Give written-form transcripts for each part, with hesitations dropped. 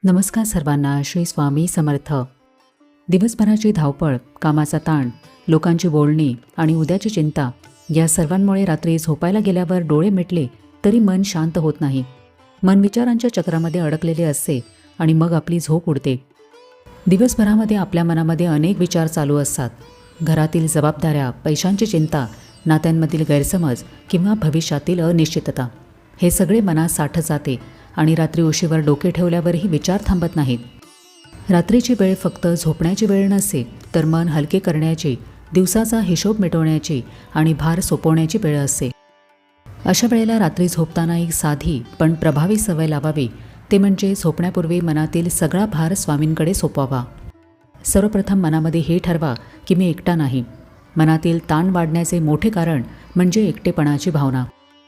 नमस्कार सर्वांना. श्री स्वामी समर्थ. दिवसभराची धावपळ, कामाचा ताण, लोकांची बोलणी आणि उद्याची चिंता या सर्वांमुळे रात्री झोपायला गेल्यावर डोळे मिटले तरी मन शांत होत नाही. मन विचारांच्या चक्रामध्ये अडकलेले असते आणि मग आपली झोप उडते. दिवसभरामध्ये आपल्या मनामध्ये अनेक विचार चालू असतात. घरातील जबाबदाऱ्या, पैशांची चिंता, नात्यांमधील गैरसमज किंवा भविष्यातील अनिश्चितता हे सगळे मनात साठत जाते आणि रात्री उशीवर डोके ठेवल्यावरही विचार थांबत नाहीत. रात्रीची वेळ फक्त झोपण्याची वेळ नसते, तर मन हलके करण्याची, दिवसाचा हिशोब मिटवण्याची आणि भार सोपवण्याची वेळ असते. अशा वेळेला रात्री झोपताना एक साधी पण प्रभावी सवय लावावी, ते म्हणजे झोपण्यापूर्वी मनातील सगळा भार स्वामींकडे सोपवावा. सर्वप्रथम मनामध्ये हे ठरवा की मी एकटा नाही. मनातील ताण वाढण्याचे मोठे कारण म्हणजे एकटेपणाची भावना.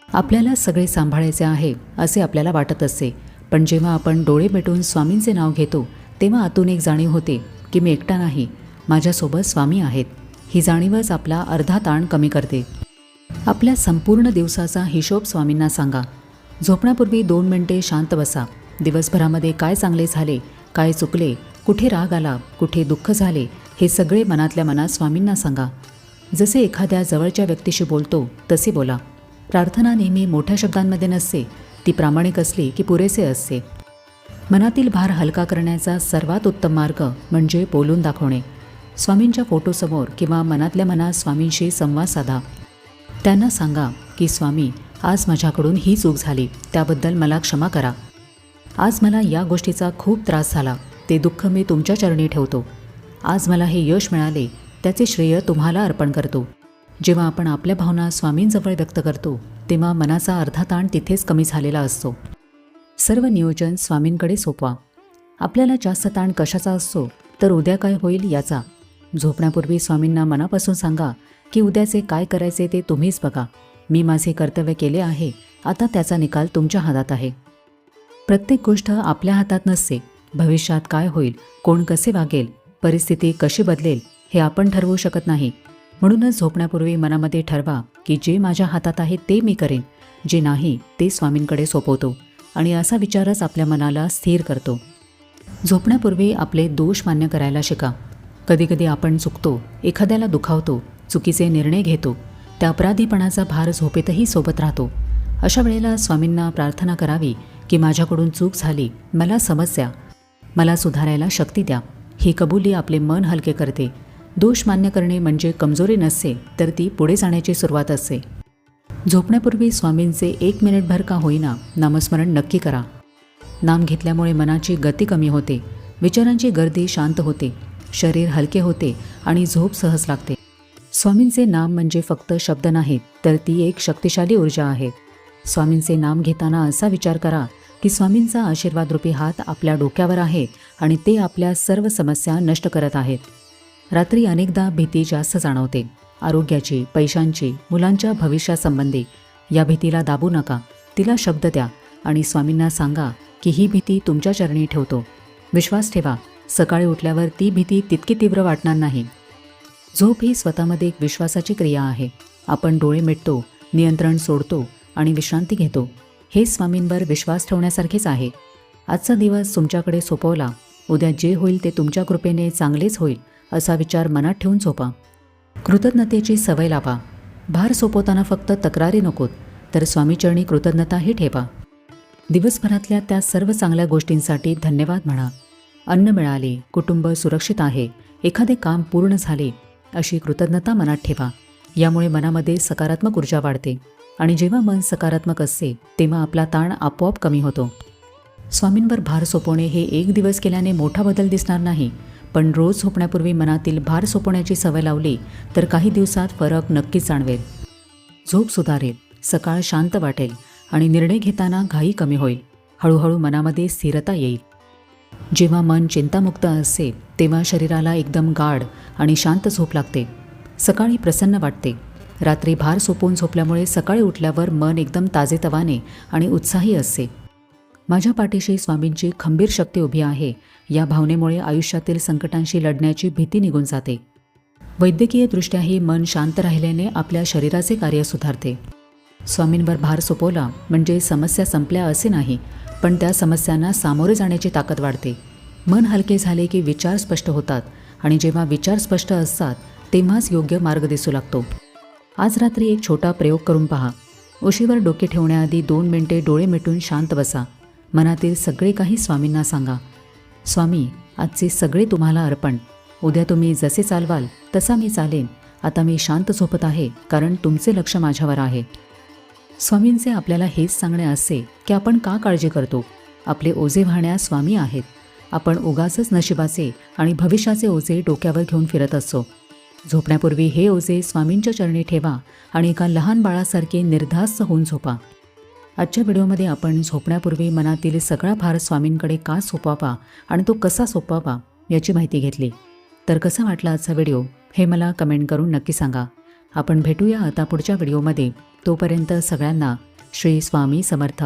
आपल्याला सगळे सांभाळायचे आहे असे आपल्याला वाटत असते, पण जेव्हा आपण डोळे मिटून स्वामींचे नाव घेतो तेव्हा आतून एक जाणीव होते की मी एकटा नाही, माझ्यासोबत स्वामी आहेत. ही जाणीवच आपला अर्धा ताण कमी करते. आपल्या संपूर्ण दिवसाचा हिशोब स्वामींना सांगा. झोपण्यापूर्वी 2 मिनिटे शांत बसा. दिवसभरामध्ये काय चांगले झाले, काय चुकले, कुठे राग आला, कुठे दुःख झाले, हे सगळे मनातल्या मनात स्वामींना सांगा. जसे एखाद्या जवळच्या व्यक्तीशी बोलतो तसे बोला. प्रार्थना नेहमी मोठ्या शब्दांमध्ये नसते, ती प्रामाणिक असली की पुरेसे असते. मनातील भार हलका करण्याचा सर्वात उत्तम मार्ग म्हणजे बोलून दाखवणे. स्वामींच्या फोटोसमोर किंवा मनातल्या मनात स्वामींशी संवाद साधा. त्यांना सांगा की स्वामी, आज माझ्याकडून ही चूक झाली, त्याबद्दल मला क्षमा करा. आज मला या गोष्टीचा खूप त्रास झाला, ते दुःख मी तुमच्या चरणी ठेवतो. आज मला हे यश मिळाले, त्याचे श्रेय तुम्हाला अर्पण करतो. जेव्हा आपण आपल्या भावना स्वामींजवळ व्यक्त करतो तेव्हा मनाचा अर्धा ताण तिथेच कमी झालेला असतो. सर्व नियोजन स्वामींकडे सोपवा. आपल्याला जास्त ताण कशाचा असतो, तर उद्या काय होईल याचा. झोपण्यापूर्वी स्वामींना मनापासून सांगा की उद्याचे काय करायचे ते तुम्हीच बघा. मी माझे कर्तव्य केले आहे, आता त्याचा निकाल तुमच्या हातात आहे. प्रत्येक गोष्ट आपल्या हातात नसते. भविष्यात काय होईल, कोण कसे वागेल, परिस्थिती कशी बदलेल हे आपण ठरवू शकत नाही. म्हणूनच झोपण्यापूर्वी मनामध्ये ठरवा की जे माझ्या हातात आहे ते मी करेन, जे नाही ते स्वामींकडे सोपवतो आणि असा विचारच आपल्या मनाला स्थिर करतो. झोपण्यापूर्वी आपले दोष मान्य करायला शिका. कधीकधी आपण चुकतो, एखाद्याला दुखावतो, चुकीचे निर्णय घेतो, त्या अपराधीपणाचा भार झोपेतही सोबत राहतो. अशा वेळेला स्वामींना प्रार्थना करावी की माझ्याकडून चूक झाली, मला समज द्या, मला सुधारायला शक्ती द्या. ही कबुली आपले मन हलके करते. दोष मान्य करणे म्हणजे कमजोरी नसते, तर ती पुढे जाण्याची सुरुवात असते. झोपण्यापूर्वी स्वामींचे 1 मिनिटभर का होईना नामस्मरण नक्की करा. नाम घेतल्यामुळे मनाची गती कमी होते, विचारांची गर्दी शांत होते, शरीर हलके होते आणि झोप सहज लागते. स्वामींचे नाम म्हणजे फक्त शब्द नाहीत, तर ती एक शक्तिशाली ऊर्जा आहे. स्वामींचे नाम घेताना असा विचार करा की स्वामींचा आशीर्वादरूपी हात आपल्या डोक्यावर आहे आणि ते आपल्या सर्व समस्या नष्ट करत आहेत. रात्री अनेकदा भीती जास्त जाणवते, आरोग्याची, पैशांची, मुलांच्या भविष्यासंबंधी. या भीतीला दाबू नका, तिला शब्द द्या आणि स्वामींना सांगा की ही भीती तुमच्या चरणी ठेवतो. विश्वास ठेवा, सकाळी उठल्यावर ती भीती तितकी तीव्र वाटणार नाही. झोप ही स्वतःमध्ये एक विश्वासाची क्रिया आहे. आपण डोळे मिटतो, नियंत्रण सोडतो आणि विश्रांती घेतो. हे स्वामींवर विश्वास ठेवण्यासारखेच आहे. आजचा दिवस तुमच्याकडे सोपवला, उद्या जे होईल ते तुमच्या कृपेने चांगलेच होईल असा विचार मनात ठेवून झोपा. कृतज्ञतेची सवय लावा. भार सोपवताना फक्त तक्रारी नकोत, तर स्वामीचरणी कृतज्ञताही ठेवा. दिवसभरातल्या त्या सर्व चांगल्या गोष्टींसाठी धन्यवाद म्हणा. अन्न मिळाले, कुटुंब सुरक्षित आहे, एखादे काम पूर्ण झाले, अशी कृतज्ञता मनात ठेवा. यामुळे मनामध्ये सकारात्मक ऊर्जा वाढते आणि जेव्हा मन सकारात्मक असते तेव्हा आपला ताण आपोआप कमी होतो. स्वामींवर भार सोपवणे हे एक दिवस केल्याने मोठा बदल दिसणार नाही, पण रोज झोपण्यापूर्वी मनातील भार सोपवण्याची सवय लावली तर काही दिवसात फरक नक्कीच जाणवेल. झोप सुधारेल, सकाळ शांत वाटेल आणि निर्णय घेताना घाई कमी होईल. हळूहळू मनामध्ये स्थिरता येईल. जेव्हा मन चिंतामुक्त असते तेव्हा शरीराला एकदम गाढ आणि शांत झोप लागते. सकाळी प्रसन्न वाटते. रात्री भार सोपवून झोपल्यामुळे सकाळी उठल्यावर मन एकदम ताजेतवाने आणि उत्साही असते. माझ्या पाठीशी स्वामींची खंबीर शक्ती उभी आहे, या भावनेमुळे आयुष्यातील संकटांशी लढण्याची भीती निघून जाते. वैद्यकीयदृष्ट्याही मन शांत राहिल्याने आपल्या शरीराचे कार्य सुधारते. स्वामींवर भार सोपवला म्हणजे समस्या संपल्या असे नाही, पण त्या समस्यांना सामोरे जाण्याची ताकद वाढते. मन हलके झाले की विचार स्पष्ट होतात आणि जेव्हा विचार स्पष्ट असतात तेव्हाच योग्य मार्ग दिसू लागतो. आज रात्री एक छोटा प्रयोग करून पहा. उशीवर डोके ठेवण्याआधी 2 मिनिटे डोळे मिटून शांत बसा. मनातील सगळे काही स्वामींना सांगा. स्वामी, आजचे सगळे तुम्हाला अर्पण. उद्या तुम्ही जसे चालवाल तसा मी चालेन. आता मी शांत झोपत आहे कारण तुमचे लक्ष माझ्यावर आहे. स्वामींचे आपल्याला हेच सांगणे असे की आपण का काळजी करतो. आपले ओझे वाहण्यास स्वामी आहेत. आपण उगाचच नशिबाचे आणि भविष्याचे ओझे डोक्यावर घेऊन फिरत असतो. झोपण्यापूर्वी हे ओझे स्वामींच्या चरणी ठेवा आणि एका लहान बाळासारखे निर्धास्त होऊन झोपा. आजच्या व्हिडिओमध्ये आपण झोपण्यापूर्वी मनातील सगळा भार स्वामींकडे का सोपवावा आणि तो कसा सोपवावा याची माहिती घेतली. तर कसा वाटला आजचा व्हिडिओ हे मला कमेंट करून नक्की सांगा. आपण भेटूया आता पुढच्या व्हिडिओमध्ये. तोपर्यंत सगळ्यांना श्री स्वामी समर्थ.